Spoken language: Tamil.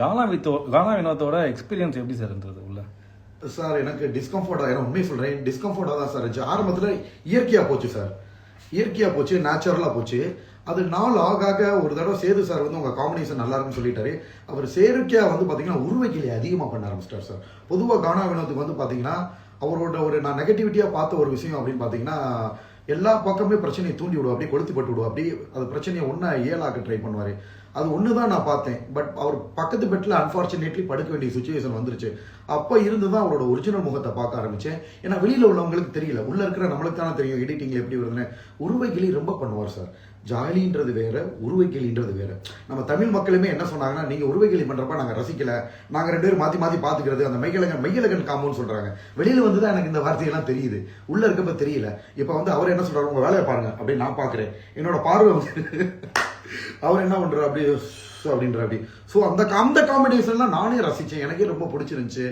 கானா வினோத்தோட எக்ஸ்பீரியன்ஸ் எப்படி சார் இருந்தது உள்ள? சார் எனக்கு டிஸ்கம்ஃபர்டா, ஏன்னா உண்மையை சொல்றேன், டிஸ்கம்ஃபர்டா தான் சார் இருந்துச்சு. ஆரம்பத்துல இயற்கையா போச்சு சார், இயற்கையா போச்சு, நேச்சுரலா போச்சு. அது நாள் ஆக ஒரு தடவை சேது சார் வந்து உங்க காம்பினேஷன் நல்லா இருக்குன்னு சொல்லிட்டாரு. அவர் செயற்கையா வந்து பாத்தீங்கன்னா உருவக்கிளி அதிகமா பண்ண ஆரம்பிச்சிட்டார் சார். பொதுவா கானா வினோத்துக்கு வந்து பாத்தீங்கன்னா அவரோட நான் நெகட்டிவிட்டியா பார்த்த ஒரு விஷயம் அப்படின்னு பாத்தீங்கன்னா, எல்லா பக்கமே பிரச்சனையை தூண்டி விடுவா, அப்படியே கொளுத்தி பட்டு விடுவா, அப்படியே அது பிரச்சனையை ஒன்னா ஏழாக்க ட்ரை பண்ணுவாரு. அது ஒண்ணுதான் நான் பார்த்தேன். பட் அவர் பக்கத்து பெட்ல அன்பார்ச்சுனேட்லி படுக்க வேண்டிய சுச்சுவேஷன் வந்துருச்சு. அப்ப இருந்துதான் அவரோட ஒரிஜினல் முகத்தை பார்க்க ஆரம்பிச்சேன். ஏன்னா வெளியில உள்ளவங்களுக்கு தெரியல, உள்ள இருக்கிற நம்மளுக்கு தானே தெரியும் எடிட்டிங்ல எப்படி வருதுன்னு. உருவக்கிளி ரொம்ப பண்ணுவார் சார். ஜாலின்றது வேற, உருவக்கிளின்றது வேற. நம்ம தமிழ் மக்களுமே என்ன சொன்னாங்கன்னா, நீங்க உருவக்கிளி பண்றப்ப நாங்க ரசிக்கல, நாங்க ரெண்டு பேரும் மாத்தி மாத்தி பாத்துக்கிறது, அந்த மையலகன் காமோன்னு சொல்றாங்க. வெளியில வந்துதான் எனக்கு இந்த வார்த்தையெல்லாம் தெரியுது, உள்ள இருக்கப்ப தெரியல. இப்ப வந்து அவர் என்ன சொல்றாரு, உங்க வேலையை பாருங்க அப்படின்னு நான் பாக்குறேன். என்னோட பார்வை வந்து அவர் என்ன பண்றாரு அப்படியே அப்படின்ற அப்படி. ஸோ அந்த காம்பினேஷன்லாம் நானே ரசிச்சேன், எனக்கே ரொம்ப பிடிச்சிருந்துச்சு.